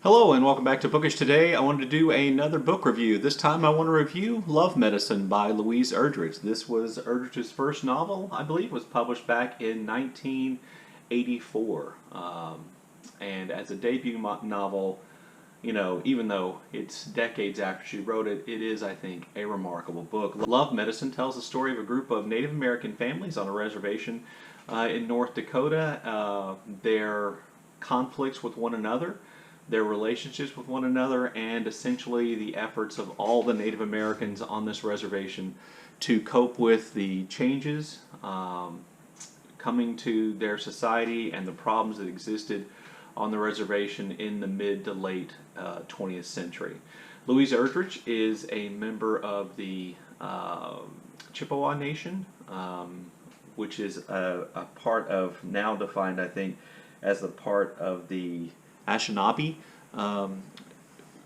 Hello and welcome back to Bookish. Today I wanted to do another book review. This time I want to review Love Medicine by Louise Erdrich. This was Erdrich's first novel, I believe, was published back in 1984. And as a debut novel, even though it's decades after she wrote it, it is, I think, a remarkable book. Love Medicine tells the story of a group of Native American families on a reservation in North Dakota, their conflicts with one another, their relationships with one another, and essentially the efforts of all the Native Americans on this reservation to cope with the changes coming to their society and the problems that existed on the reservation in the mid to late 20th century. Louise Erdrich is a member of the Chippewa Nation, which is a part of, now defined, I think, as a part of the Anishinaabe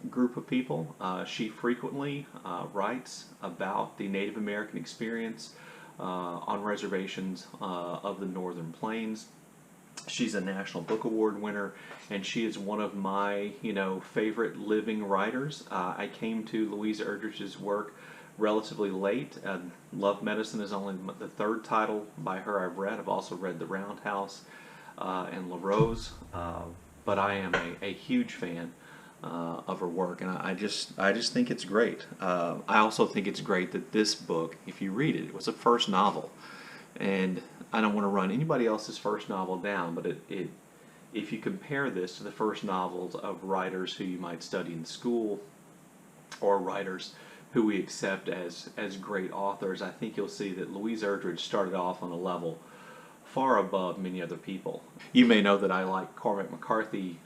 group of people. She frequently writes about the Native American experience on reservations of the Northern Plains. She's a National Book Award winner, and she is one of my, favorite living writers. I came to Louise Erdrich's work relatively late. Love Medicine is only the third title by her I've read. I've also read The Roundhouse and La Rose, but I am a huge fan of her work, and I just think it's great. I also think it's great that this book, if you read it, it was a first novel, and I don't want to run anybody else's first novel down, but if you compare this to the first novels of writers who you might study in school or writers who we accept as great authors, I think you'll see that Louise Erdrich started off on a level far above many other people. You may know that I like Cormac McCarthy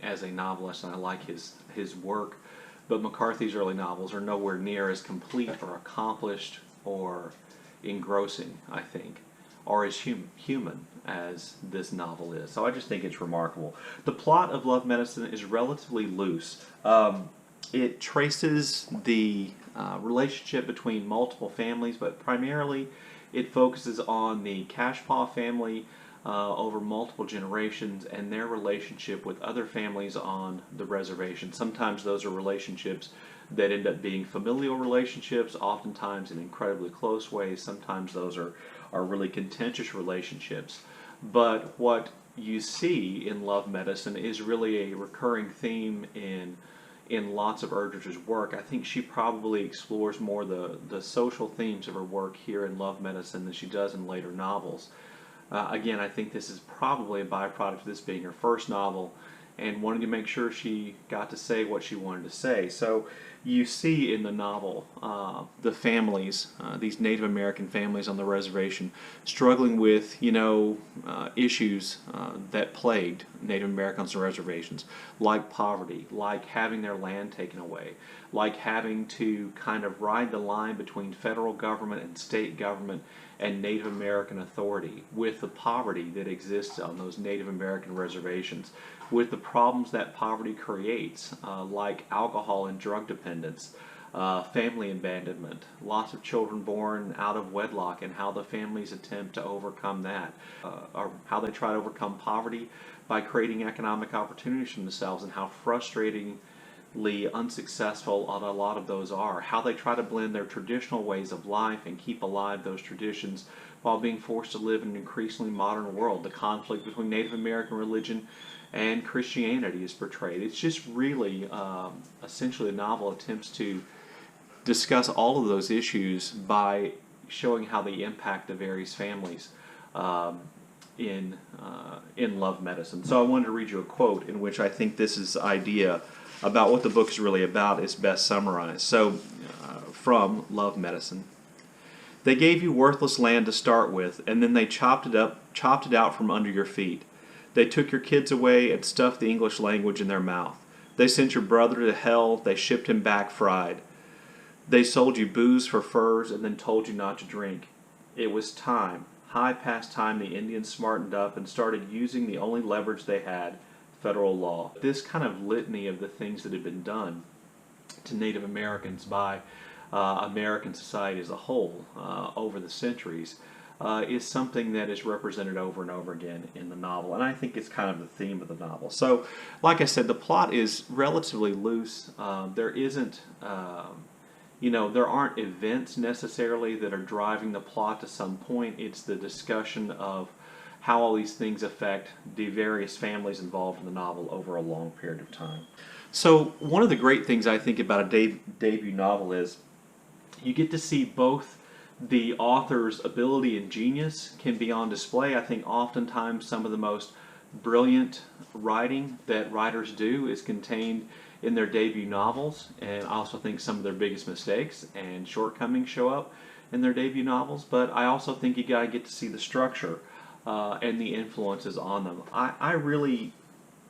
as a novelist, and I like his work, but McCarthy's early novels are nowhere near as complete or accomplished or engrossing, I think, or as human as this novel is. So I just think it's remarkable. The plot of Love Medicine is relatively loose. It traces the relationship between multiple families, but primarily it focuses on the Cashpaw family over multiple generations and their relationship with other families on the reservation. Sometimes those are relationships that end up being familial relationships, oftentimes in incredibly close ways. Sometimes those are really contentious relationships. But what you see in Love Medicine is really a recurring theme in lots of Erdrich's work. I think she probably explores more the social themes of her work here in Love Medicine than she does in later novels. Again, I think this is probably a byproduct of this being her first novel and wanting to make sure she got to say what she wanted to say. So you see in the novel the families, these Native American families on the reservation, struggling with, issues that plagued Native Americans on reservations, like poverty, like having their land taken away, like having to kind of ride the line between federal government and state government and Native American authority, with the poverty that exists on those Native American reservations, with the problems that poverty creates, like alcohol and drug dependence, family abandonment, lots of children born out of wedlock, and how the families attempt to overcome that, or how they try to overcome poverty by creating economic opportunities for themselves, and how frustratingly unsuccessful a lot of those are, how they try to blend their traditional ways of life and keep alive those traditions while being forced to live in an increasingly modern world. The conflict between Native American religion and Christianity is portrayed. It's just really, essentially, the novel attempts to discuss all of those issues by showing how they impact the various families in Love Medicine. So I wanted to read you a quote in which I think this is idea about what the book is really about is best summarized. So, from Love Medicine. They gave you worthless land to start with, and then they chopped it out from under your feet. They took your kids away and stuffed the English language in their mouth. They sent your brother to hell, they shipped him back fried. They sold you booze for furs and then told you not to drink. It was time, high past time, the Indians smartened up and started using the only leverage they had, federal law. This kind of litany of the things that had been done to Native Americans by American society as a whole over the centuries is something that is represented over and over again in the novel, and I think it's kind of the theme of the novel. So, like I said, the plot is relatively loose. There isn't, there aren't events necessarily that are driving the plot to some point. It's the discussion of how all these things affect the various families involved in the novel over a long period of time. So, one of the great things I think about a debut novel is you get to see both the author's ability and genius can be on display. I think oftentimes some of the most brilliant writing that writers do is contained in their debut novels, and I also think some of their biggest mistakes and shortcomings show up in their debut novels. But I also think you gotta get to see the structure and the influences on them. I really,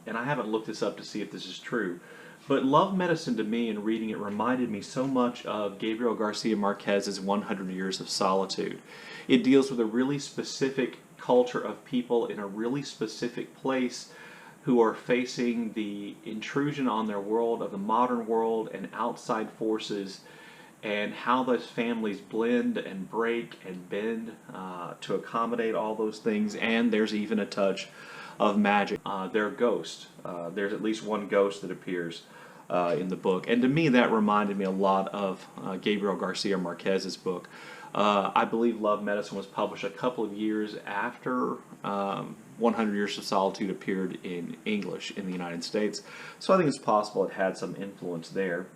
and I haven't looked this up to see if this is true, but Love Medicine to me, in reading it, reminded me so much of Gabriel Garcia Marquez's 100 Years of Solitude. It deals with a really specific culture of people in a really specific place who are facing the intrusion on their world of the modern world and outside forces, and how those families blend and break and bend to accommodate all those things. And there's even a touch of magic. They're ghosts. There's at least one ghost that appears in the book. And to me, that reminded me a lot of Gabriel Garcia Marquez's book. I believe Love Medicine was published a couple of years after 100 Years of Solitude appeared in English in the United States. So I think it's possible it had some influence there.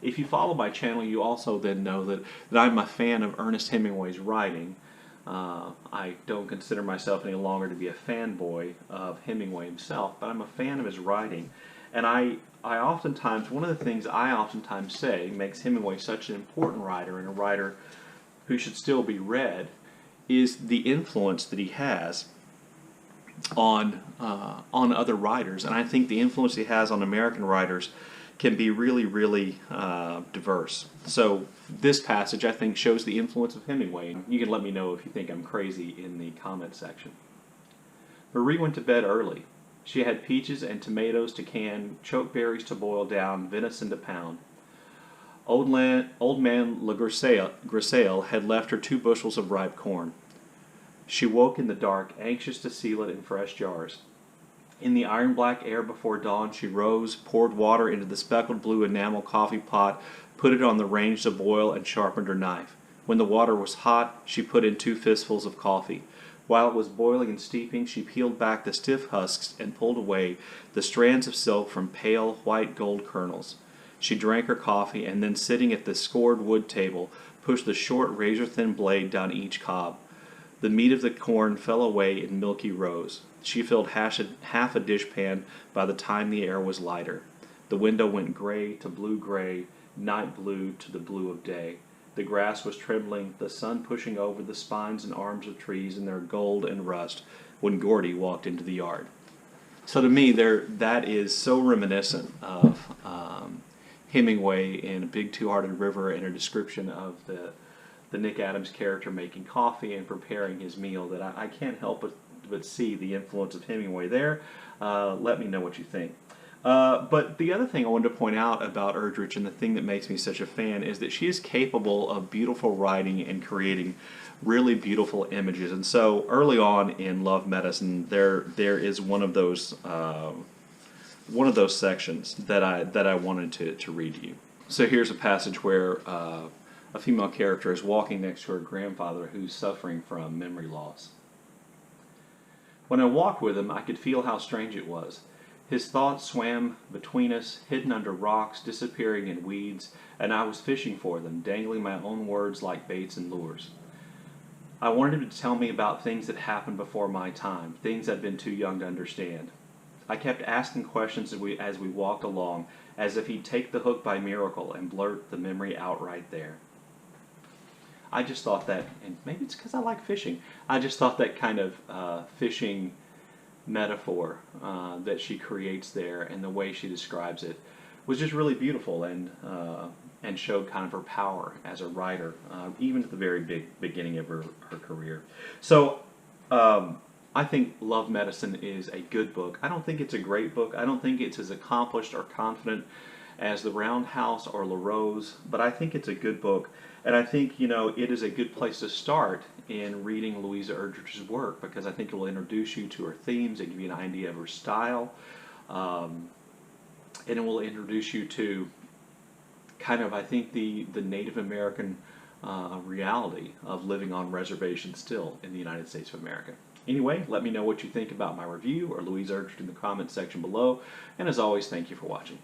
If you follow my channel, you also then know that I'm a fan of Ernest Hemingway's writing. I don't consider myself any longer to be a fanboy of Hemingway himself, but I'm a fan of his writing. And I oftentimes, one of the things I oftentimes say makes Hemingway such an important writer, and a writer who should still be read, is the influence that he has on other writers. And I think the influence he has on American writers can be really, really diverse. So this passage, I think, shows the influence of Hemingway. You can let me know if you think I'm crazy in the comment section. Marie went to bed early. She had peaches and tomatoes to can, chokeberries to boil down, venison to pound. Old man Le Grisale had left her 2 bushels of ripe corn. She woke in the dark, anxious to seal it in fresh jars. In the iron-black air before dawn, she rose, poured water into the speckled blue enamel coffee pot, put it on the range to boil, and sharpened her knife. When the water was hot, she put in 2 fistfuls of coffee. While it was boiling and steeping, she peeled back the stiff husks and pulled away the strands of silk from pale, white gold kernels. She drank her coffee, and then, sitting at the scored wood table, pushed the short, razor-thin blade down each cob. The meat of the corn fell away in milky rows. She filled half a dishpan by the time the air was lighter. The window went gray to blue-gray, night blue to the blue of day. The grass was trembling, the sun pushing over the spines and arms of trees in their gold and rust, when Gordy walked into the yard. So to me, that is so reminiscent of Hemingway in A Big Two-Hearted River, and a description of the Nick Adams character making coffee and preparing his meal, that I can't help but see the influence of Hemingway there. Let me know what you think. But the other thing I wanted to point out about Erdrich, and the thing that makes me such a fan, is that she is capable of beautiful writing and creating really beautiful images. And so early on in Love Medicine, there is one of those sections that I wanted to read to you. So here's a passage where a female character is walking next to her grandfather, who's suffering from memory loss. When I walked with him, I could feel how strange it was. His thoughts swam between us, hidden under rocks, disappearing in weeds, and I was fishing for them, dangling my own words like baits and lures. I wanted him to tell me about things that happened before my time, things I'd been too young to understand. I kept asking questions as we walked along, as if he'd take the hook by miracle and blurt the memory out right there. I just thought that, and maybe it's because I like fishing, I just thought that kind of fishing metaphor that she creates there, and the way she describes it, was just really beautiful, and showed kind of her power as a writer, even at the very beginning of her career. So I think Love Medicine is a good book. I don't think it's a great book. I don't think it's as accomplished or confident as The Roundhouse or La Rose, but I think it's a good book. And I think, it is a good place to start in reading Louise Erdrich's work, because I think it will introduce you to her themes and give you an idea of her style. And it will introduce you to kind of, I think, the Native American reality of living on reservations still in the United States of America. Anyway, let me know what you think about my review or Louise Erdrich in the comments section below. And as always, thank you for watching.